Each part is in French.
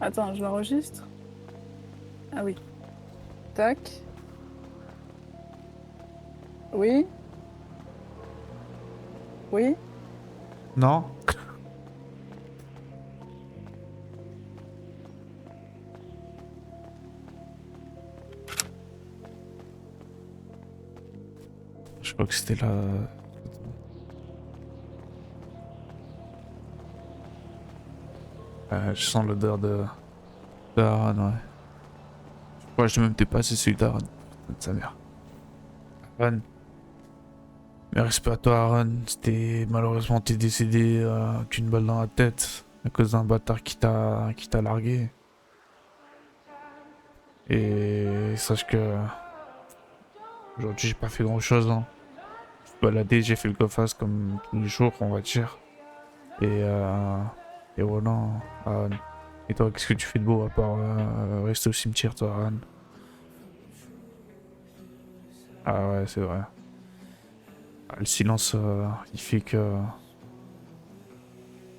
Attends, je l'enregistre. Ah oui. Tac. Oui. Oui. Non? Je crois que c'était là. Je sens l'odeur d'Aaron, ouais. Je crois que je même dépassé celui d'Aaron. Putain de sa mère. Aaron. Mais respect à toi, Aaron. Malheureusement, t'es décédé qu'une balle dans la tête à cause d'un bâtard qui t'a largué. Et sache que aujourd'hui, j'ai pas fait grand chose, hein. Je suis baladé, j'ai fait le coffre comme tous les jours, on va dire. Et, euh, et voilà, Aaron. Et toi, qu'est-ce que tu fais de beau à part rester au cimetière, toi, Aaron? Ah ouais, c'est vrai. Ah, le silence, il fait que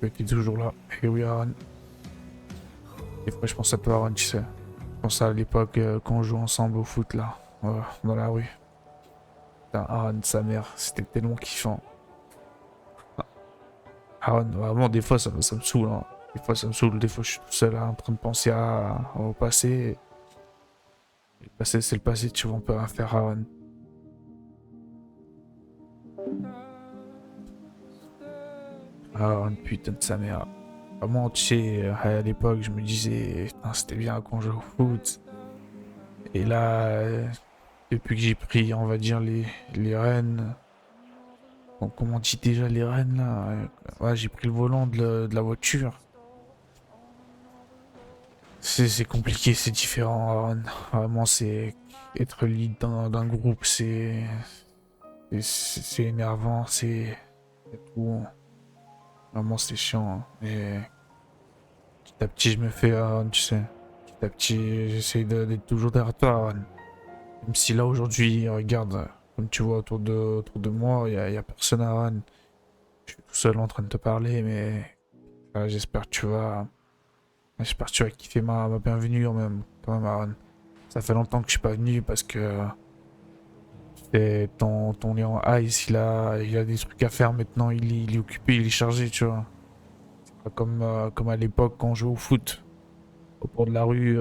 t'es toujours là. Et oui, Aaron. Des fois, je pense à toi, Aaron, tu sais. Je pense à l'époque quand on jouait ensemble au foot, là, dans la rue. Putain, Aaron, sa mère, c'était tellement kiffant. Ah, Aaron, vraiment, des fois, ça me saoule, hein. Des fois, ça me saoule. Des fois, je suis tout seul là, en train de penser au passé. Et le passé, c'est le passé, tu vois, on peut rien faire, Aaron. Aaron, putain de sa mère. Vraiment, tu sais, à l'époque, je me disais, putain, c'était bien quand on jouait au foot. Et là, depuis que j'ai pris, on va dire, les rênes. Bon, comment on dit déjà les rênes là? Ouais, j'ai pris le volant de la voiture. C'est compliqué, c'est différent, Aaron. Vraiment, c'est être lead d'un groupe, c'est énervant, c'est tout. Vraiment, c'est chiant, hein. Et petit à petit, je me fais, Aaron, tu sais. Petit à petit, j'essaie d'être toujours derrière toi, Aaron. Même si là, aujourd'hui, regarde, comme tu vois autour de moi, y a personne, Aaron. Je suis tout seul en train de te parler, mais j'espère que tu vas kiffer ma bienvenue quand même, Aaron. Ça fait longtemps que je suis pas venu parce que ton Léon Ice, il a des trucs à faire maintenant, il est occupé, il est chargé, tu vois. Pas comme à l'époque quand on jouait au foot. Au bord de la rue,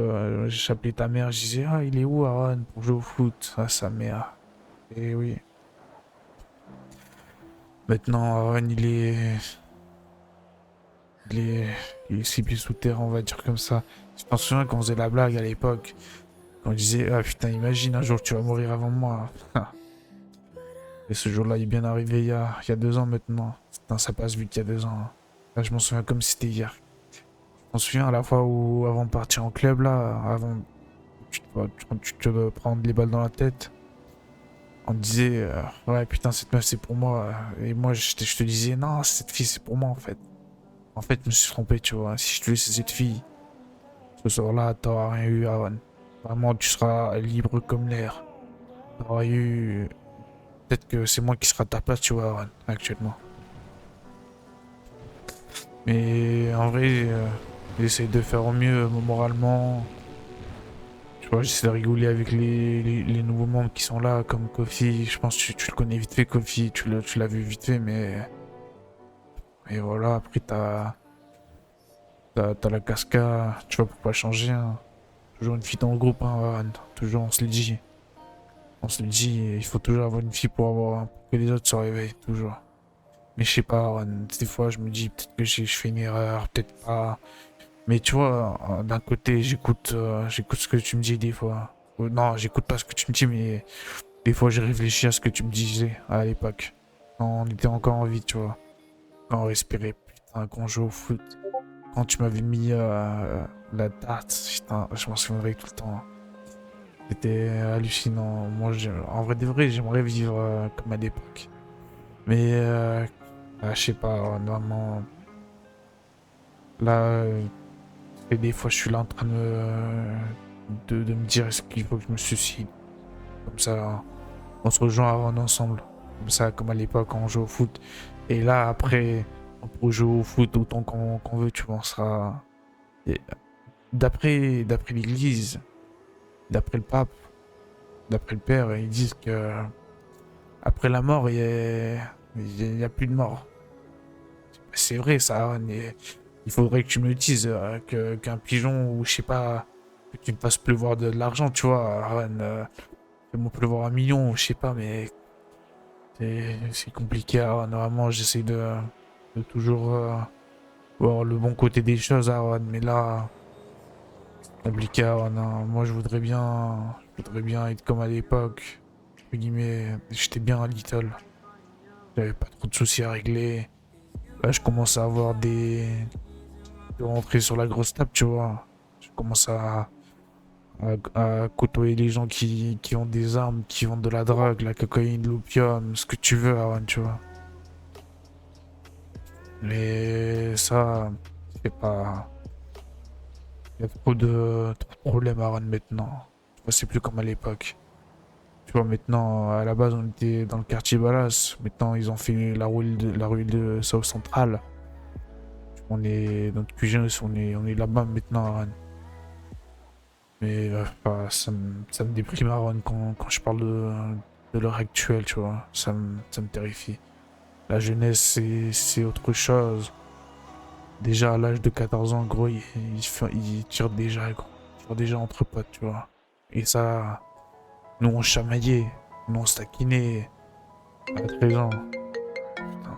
j'appelais ta mère, je disais, ah, il est où Aaron pour jouer au foot? Ah, sa mère. Et oui. Maintenant, Aaron, il est, il est 6 pieds sous terre, on va dire comme ça. Je m'en souviens quand on faisait la blague à l'époque. Quand on disait, ah putain, imagine un jour tu vas mourir avant moi. Et ce jour-là, il est bien arrivé il y a 2 ans maintenant. Putain, ça passe vite il y a 2 ans, hein. Là, je m'en souviens comme si c'était hier. Je m'en souviens à la fois où, avant de partir en club, là, avant quand tu te prendre les balles dans la tête, on te disait, ouais, putain, cette meuf, c'est pour moi. Et moi, je te disais, non, cette fille, c'est pour moi, en fait. En fait, je me suis trompé, tu vois. Si je te laissais cette fille, ce soir-là, t'auras rien eu, Aaron. Vraiment, tu seras libre comme l'air. T'auras eu. Peut-être que c'est moi qui sera à ta place, tu vois, Aaron, actuellement. Mais en vrai, j'essaie de faire au mieux moralement. Tu vois, j'essaie de rigoler avec les nouveaux membres qui sont là, comme Kofi. Je pense que tu le connais vite fait, Kofi. Tu l'as vu vite fait, mais voilà, après, t'as la casca. Tu vois, pour pas changer, hein. Toujours une fille dans le groupe, hein, Aaron. Toujours, on se le dit. On se le dit, il faut toujours avoir une fille pour que les autres se réveillent, toujours. Mais je sais pas, Aaron, des fois, je me dis peut-être que je fais une erreur, peut-être pas. Mais tu vois, d'un côté, j'écoute ce que tu me dis des fois. Non, j'écoute pas ce que tu me dis, mais des fois, j'ai réfléchi à ce que tu me disais à l'époque. Quand on était encore en vie, tu vois. Quand on respirait, putain, quand on jouait au foot. Quand tu m'avais mis la date, putain, je m'en souviendrai tout le temps. C'était hallucinant. Moi, en vrai de vrai, j'aimerais vivre comme à l'époque. Mais, je sais pas, normalement, là, et des fois, je suis là en train de me dire est-ce qu'il faut que je me suicide. Comme ça, on se rejoint avant ensemble. Comme ça, comme à l'époque, quand on joue au foot. Et là, après, on peut jouer au foot autant qu'on veut, tu vois. On sera. d'après l'église, d'après le pape, d'après le père, ils disent que après la mort, il y a plus de mort. C'est vrai ça, Aaron, et il faudrait que tu me dises qu'un pigeon ou je sais pas, que tu me fasses pleuvoir de l'argent, tu vois, Aaron, fais-moi pleuvoir 1 million, je sais pas, mais c'est compliqué, Aaron, vraiment, j'essaie de toujours voir le bon côté des choses, Aaron, mais là, c'est compliqué, Aaron, hein. Moi, je voudrais bien être comme à l'époque, entre guillemets, j'étais bien à Little, j'avais pas trop de soucis à régler. Là, je commence à avoir de rentrer sur la grosse table, tu vois. Je commence à côtoyer les gens qui ont des armes, qui vendent de la drogue, la cocaïne, l'opium, ce que tu veux, Aaron, tu vois. Mais ça, c'est pas. Il y a trop de problèmes, Aaron, maintenant. Tu vois, c'est plus comme à l'époque. Tu vois, maintenant, à la base, on était dans le quartier Ballas. Maintenant, ils ont fait la rue de South Central. On est, notre QG, on est là-bas maintenant, Aaron. Mais bah, ça me déprime, Aaron, quand je parle de l'heure actuelle, tu vois. Ça me terrifie. La jeunesse, c'est autre chose. Déjà, à l'âge de 14 ans, gros, il tire déjà, gros. Il tire déjà entre potes, tu vois. Et ça, nous, on chamaillait. Nous, on se taquinait. À 13 ans. Putain.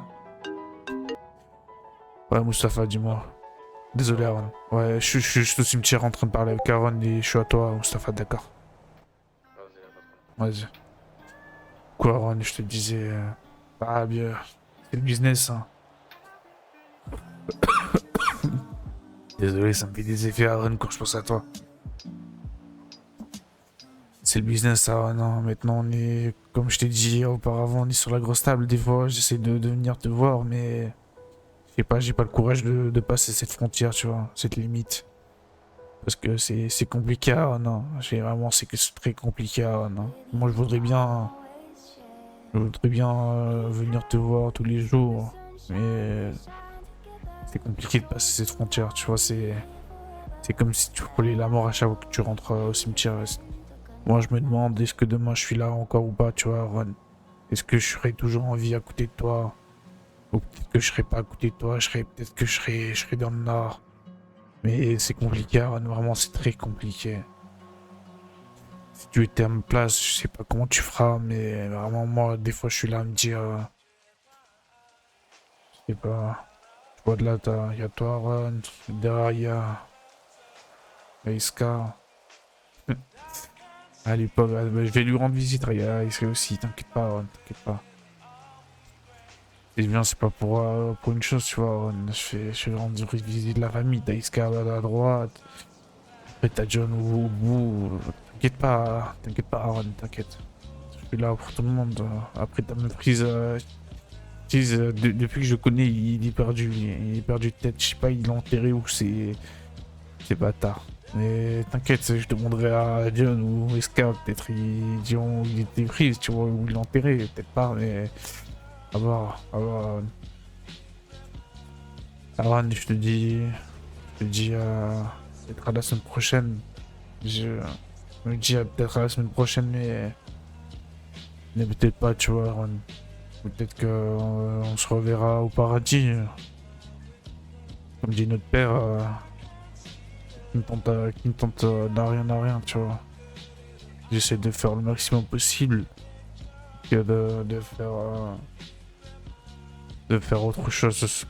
Ouais, Mustapha, dis-moi. Désolé, Aaron. Ouais, je suis juste au cimetière en train de parler avec Aaron et je suis à toi, Mustapha, d'accord. Vas-y. Quoi, Aaron, je te disais. Ah, bien. C'est le business, hein. Désolé, ça me fait des effets, Aaron, quand je pense à toi. C'est le business, Aaron, hein. Maintenant, on est. Comme je t'ai dit auparavant, on est sur la grosse table. Des fois, j'essaie de venir te voir, mais. Je sais pas, j'ai pas le courage de passer cette frontière, tu vois, cette limite. Parce que c'est compliqué, Aaron, hein. J'ai vraiment, c'est que c'est très compliqué, Aaron, hein. Moi, je voudrais bien. Je voudrais bien venir te voir tous les jours, mais c'est compliqué de passer cette frontière, tu vois, c'est comme si tu frôlais la mort à chaque fois que tu rentres au cimetière. Moi, je me demande, est-ce que demain je suis là encore ou pas, tu vois, Ron? Est-ce que je serai toujours en vie à côté de toi? Ou peut-être que je serai pas à côté de toi, peut-être que je serai dans le nord. Mais c'est compliqué, Ron, vraiment, c'est très compliqué. Si tu étais à ma place, je sais pas comment tu feras, mais vraiment, moi, des fois, je suis là à me dire, je sais pas. Tu vois, de là, il y a toi, Ron. Derrière, il y a Iska. À l'époque, bah, je vais lui rendre visite, Iska aussi, t'inquiète pas, Ron, t'inquiète pas. Et bien, c'est pas pour une chose, tu vois, Ron. Je vais rendre visite de la famille. T'as Iska à droite. Après, t'as John au bout. T'inquiète pas, Aaron, t'inquiète. Je suis là pour tout le monde. Après, t'as méprise. Depuis que je le connais, il est perdu. Il est perdu de tête. Je sais pas, il l'a enterré ou c'est bâtard. Mais t'inquiète, je demanderai à John ou Eska, peut-être ils diront il était pris, tu vois, ou il l'a enterré, peut-être pas, mais à voir, à voir. Aaron, je te dis peut-être à la semaine prochaine. Je me dis peut-être à la semaine prochaine, mais peut-être pas, tu vois, Aaron. Peut-être que on se reverra au paradis. Comme dit notre père, qui ne tente à rien, tu vois. J'essaie de faire le maximum possible que de faire autre chose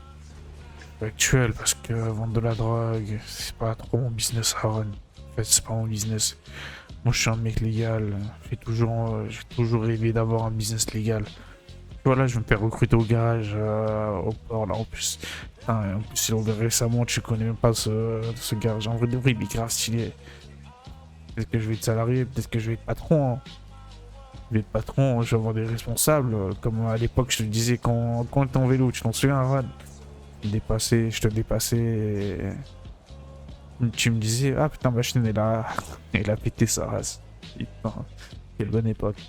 actuel parce que vendre de la drogue, c'est pas trop mon business, Aaron. En fait, c'est pas mon business. Moi, je suis un mec légal. J'ai toujours rêvé d'avoir un business légal. Voilà, je me fais recruter au garage, au port, là, en plus. Putain, en plus, il l'ont récemment, tu connais même pas ce garage. En vrai de vrai, il est grave stylé. Peut-être que je vais être salarié, peut-être que je vais être patron, hein. Je vais être patron, je vais avoir des responsables. Comme à l'époque, je te disais, quand on était en vélo, tu t'en souviens, Arad? Je te dépassais. Tu me disais, ah putain, ma chaîne, elle a pété sa race. Putain, quelle bonne époque.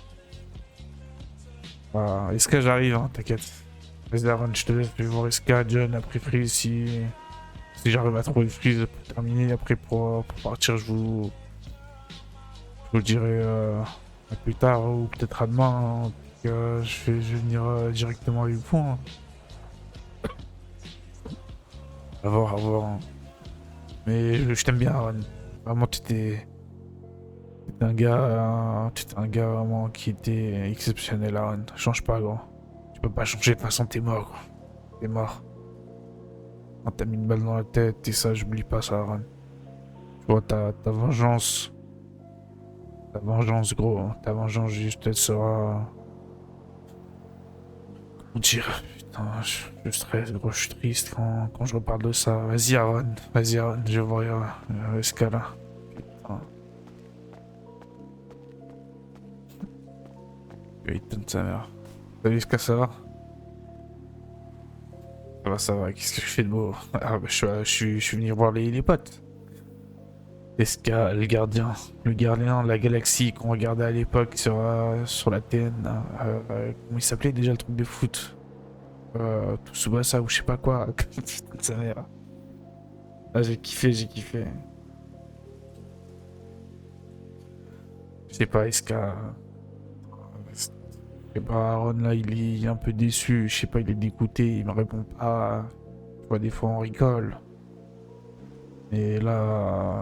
Voilà. Est-ce que j'arrive, hein, t'inquiète. Vas-y, Aaron, je te laisse, je vais voir Eska, John, après Free si Si j'arrive à trouver Freeze pour terminer, après pour partir, je vous dirai à plus tard ou peut-être à demain, hein. Je vais venir directement avec vous, hein. À voir, à voir, hein. Mais je t'aime bien, Aaron. Vraiment, t'étais un gars vraiment qui était exceptionnel, Aaron. Change pas, gros. Tu peux pas changer, de toute façon, t'es mort, gros. T'es mort. Quand t'as mis une balle dans la tête, et ça, j'oublie pas ça, Aaron. Tu vois, ta vengeance. Ta vengeance, gros. Ta vengeance, juste, elle sera. Comment dire? Putain, je stresse, gros, je suis triste quand je reparle de ça. Vas-y, Aaron. Vas-y, Aaron, je vais voir ce cas-là. Putain. Putain de sa mère. Salut, ce que ça va? Ça va, ça va. Qu'est-ce que je fais de beau? Ah, bah, je suis venu voir les potes. Eska, le gardien de la galaxie qu'on regardait à l'époque sur la TN. Comment il s'appelait déjà le truc de foot? Tsubasa ou je sais pas quoi. Putain de sa mère. Ah, j'ai kiffé, j'ai kiffé. Je sais pas, Eska. Je sais pas, Aaron là, il est un peu déçu. Je sais pas, il est dégoûté, il me répond pas. Tu vois, des fois on rigole. Et là,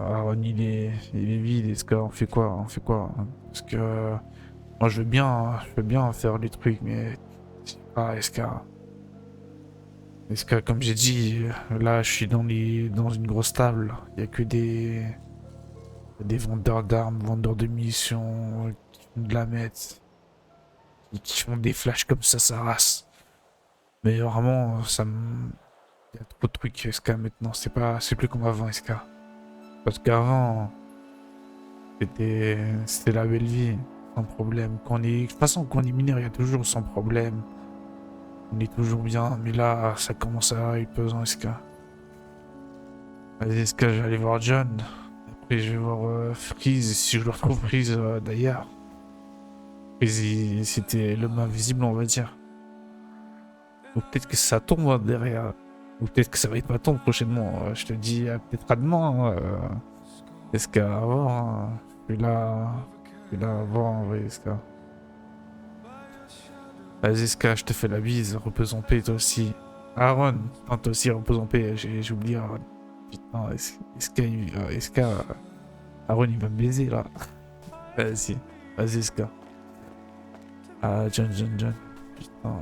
Aaron, il est vide. Est-ce qu'on fait quoi? On fait quoi, hein? Parce que moi, je veux bien faire les trucs, mais je sais pas, est-ce que, comme j'ai dit, là, je suis dans une grosse table. Il y a que des vendeurs d'armes, vendeurs de munitions, qui font de la meth, qui font des flashs comme ça race. Mais vraiment, il y a trop de trucs, SK, maintenant. C'est plus comme avant, SK. Parce qu'avant, c'était la belle vie, sans problème. De toute façon, quand on est mineur, il y a toujours sans problème. On est toujours bien, mais là, ça commence à être pesant, SK. Vas-y, SK, je vais aller voir John. Après, je vais voir Freeze, si je le retrouve Freeze d'ailleurs. Freeze, c'était l'homme invisible, on va dire. Ou peut-être que ça tombe hein, derrière. Ou peut-être que ça va être pas tombe prochainement. Je te dis peut-être à demain. SK, à voir. Hein. Je suis là à voir en vrai, SK. Vas-y, SK, je te fais la bise. Repose en paix, toi aussi. Aaron, non, toi aussi, repose en paix. J'ai oublié Aaron. Putain, SK, Aaron, il va me baiser là. Vas-y, vas-y, SK. Ah, John. Putain,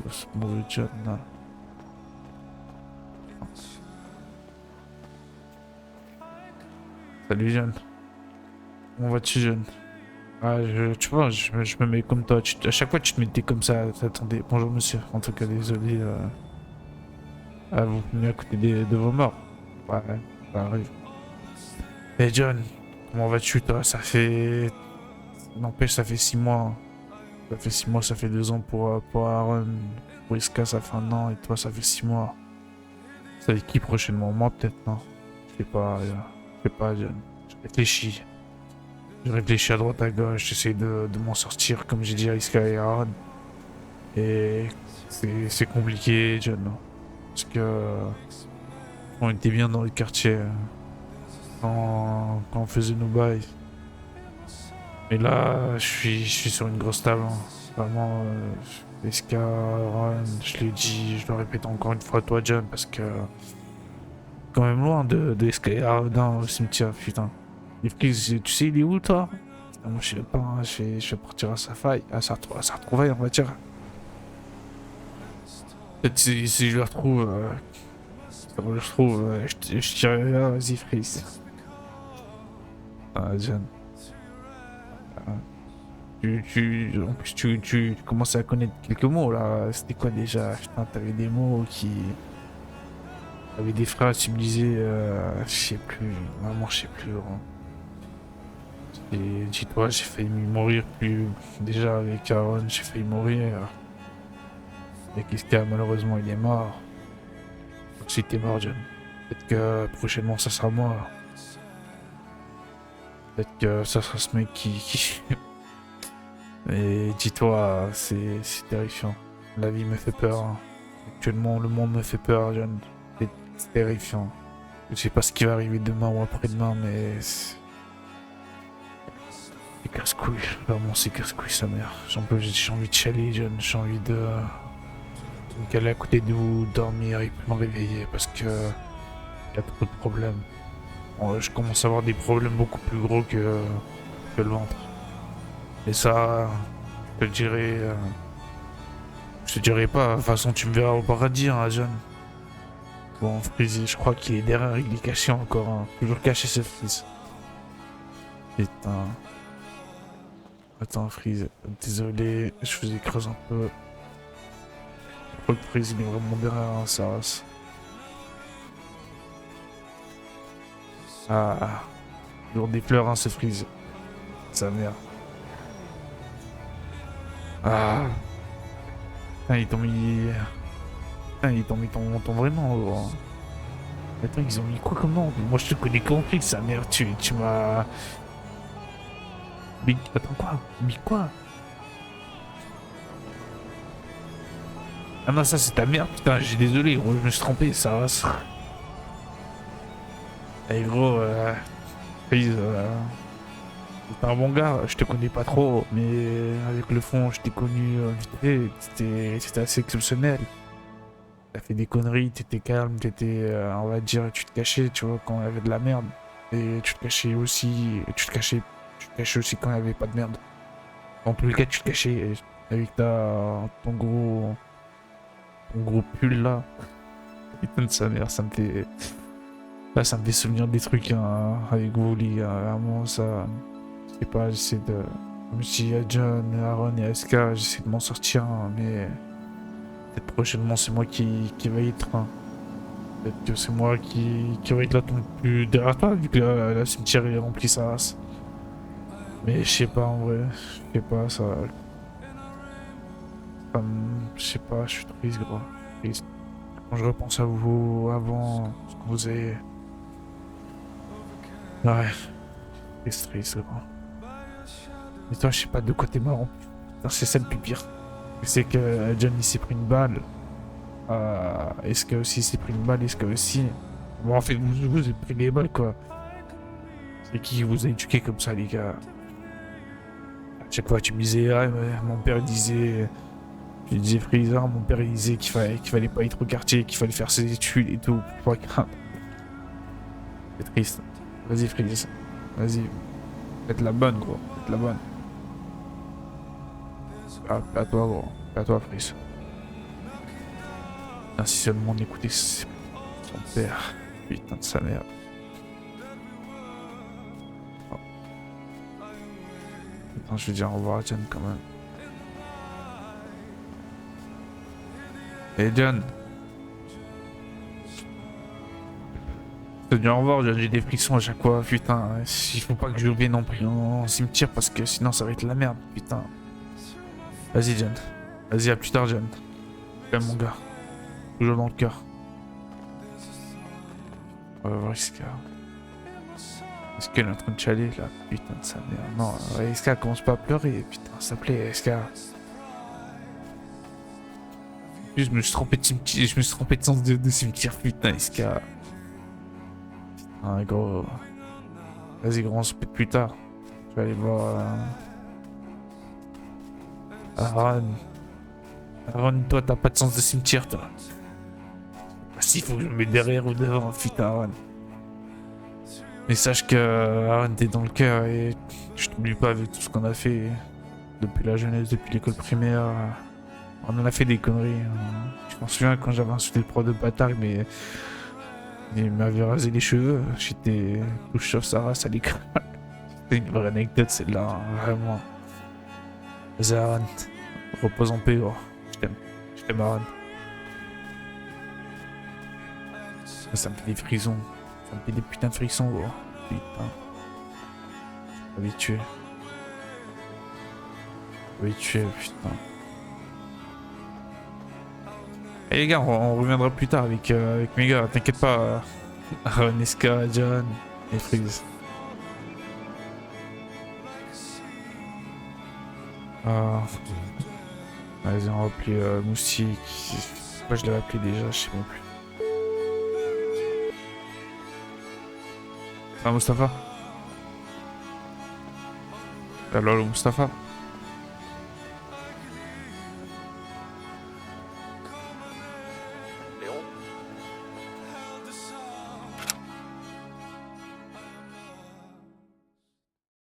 ce mauvais John là. Salut, John. Comment vas-tu, John? Ah, tu vois, je me mets comme toi. À chaque fois, tu te mettais comme ça. Attendez, bonjour monsieur. En tout cas, désolé. Vous venez à côté de vos morts. Ouais, ça arrive. Hey, John, comment vas-tu, toi? N'empêche, ça fait 6 mois. Ça fait 6 mois, ça fait 2 ans pour Aaron. Pour Iska, ça fait 1 an. Et toi, ça fait 6 mois. C'est avec qui prochainement? Moi, peut-être, non? Je sais pas, John. Je réfléchis. Je réfléchis à droite à gauche, j'essaie de m'en sortir comme j'ai dit à Iska et Aaron. Et c'est compliqué, John. Parce que on était bien dans le quartier quand on faisait nos bails. Mais là, je suis sur une grosse table, hein. Vraiment, Iska, Aaron, je l'ai dit, je le répète encore une fois à toi, John, parce que quand même loin de Iska et Aaron au cimetière, putain. Et puis, tu sais, il est où, toi? Ah, moi, je sais pas, hein, je vais partir à sa faille, à sa retrouvaille, on va dire. Peut-être si je le retrouve, je dirais, ah, vas-y, Freeze. Ah, John. Ah, en plus, tu commençais à connaître quelques mots, là. C'était quoi déjà? Putain, t'avais des mots qui. T'avais des phrases, tu me disais, je sais plus, vraiment, je sais plus, hein. Et dis-toi, j'ai failli mourir plus. Déjà avec Aaron, j'ai failli mourir. Et Kiska, malheureusement, il est mort. Donc si t'es mort, John. Peut-être que prochainement, ça sera moi. Peut-être que ça sera ce mec qui... Et dis-toi, c'est terrifiant. La vie me fait peur, hein. Actuellement, le monde me fait peur, John. C'est terrifiant. Je sais pas ce qui va arriver demain ou après-demain, mais c'est casse-couille. Vraiment, c'est casse-couille, sa mère. J'ai envie de chialer, John. J'ai envie de me caler à côté de vous, dormir et puis me réveiller parce que y a trop de problèmes. Bon, je commence à avoir des problèmes beaucoup plus gros que le ventre. Et ça, je te dirais, je te dirais pas. De toute façon, tu me verras au paradis, hein, John. Bon, Freezy, je crois qu'il est derrière, il est caché encore. Hein. Toujours caché, ce Freeze. Putain. Attends, Freeze, désolé, je faisais creuse un peu. Je crois que Freeze, il est vraiment derrière, hein, ça race. Ah, toujours des fleurs, hein, ce Freeze. Sa mère. Ah. Putain, ils t'ont mis... Putain, ils t'ont mis ton vrai nom, gros. Attends, ils ont mis quoi comme nom? Moi, je te connais compris, sa mère, tu m'as... Big... Attends, quoi? Big quoi? Ah non, ça, c'est ta mère, putain, j'ai désolé, gros, je me suis trompé, ça va. Eh, gros, Freeze, t'es un bon gars, je te connais pas trop, mais avec le fond, je t'ai connu vite fait, c'était assez exceptionnel. T'as fait des conneries, t'étais calme, on va dire, tu te cachais, tu vois, quand il y avait de la merde. Et tu te cachais aussi, tu te cachais aussi quand il y avait pas de merde. En tous les cas, tu te cachais avec ton gros pull là. Putain de sa mère, ça me fait, là, ça me fait souvenir des trucs hein, avec vous, les gars. Vraiment, ça, je sais pas, j'essaie de, même si y a John, Aaron et SK, j'essaie de m'en sortir, hein, mais peut-être prochainement, c'est moi qui va y être. Hein. Peut-être que c'est moi qui va être là ton plus derrière toi, vu que la cimetière est rempli sa race. Mais je sais pas en vrai, je sais pas, je sais pas, je suis triste, gros. Triste. Quand je repense à vous avant, ce que vous avez. Ouais, triste, gros. Mais toi, je sais pas de quoi t'es marrant. C'est ça le plus pire. Je sais que John il s'est pris une balle. Est-ce que aussi s'est pris une balle, est-ce que aussi. Bon, en fait, vous avez pris les balles, quoi. C'est qui vous a éduqué comme ça, les gars? À chaque fois, tu me disais, ah, mon père disait. Je disais Freezer, mon père il disait qu'il fallait pas être au quartier, qu'il fallait faire ses études et tout. C'est triste. Vas-y, Freezer. Vas-y. Faites la bonne, gros. Faites la bonne. Ah, à toi, gros. À toi, Freezer. Ah, si seulement on écoutait son père. Putain de sa mère. Oh. Attends, je vais dire au revoir à John quand même. Hey John. Je te dis au revoir, j'ai des frictions à chaque fois, putain. Il faut pas que je vienne non plus en cimetière parce que sinon ça va être la merde, putain. Vas-y John. Vas-y, à plus tard John. Quand mon gars. Toujours dans le cœur. On va voir Iska. Est-ce qu'elle est en train de chialer là? Putain de sa mère. Non, Iska commence pas à pleurer. Putain, ça plaît, Iska. Je me suis trompé de cimetière. Je me suis trompé de sens de cimetière. Putain, Iska. Ah, gros. Vas-y, gros, on se pète plus tard. Je vais aller voir. Aaron. Aaron, toi, t'as pas de sens de cimetière, toi. Ah, si, faut que je me mette derrière ou devant. Putain, Aaron. Mais sache que Aaron, t'es dans le cœur et je t'oublie pas avec tout ce qu'on a fait depuis la jeunesse, depuis l'école primaire. On en a fait des conneries. Hein. Je m'en souviens quand j'avais insulté le prof de bâtard, mais il m'avait rasé les cheveux. J'étais tout chauve sa race à l'école. C'est une vraie anecdote celle-là, hein, vraiment. Vas-y Aaron, repose en paix, gros. Je t'aime Aaron. Ça me fait des frissons. Ça me fait des putains de frissons, gros. Putain. Habitué. Habitué, putain. Et les gars, on reviendra plus tard avec mes gars, t'inquiète pas. Aaron, Eska, John et Freeze. Vas-y, on va appeler Moustique. Pourquoi je l'avais appelé déjà, je sais même plus. Ah, Mustapha. Allô, allô, Mustapha.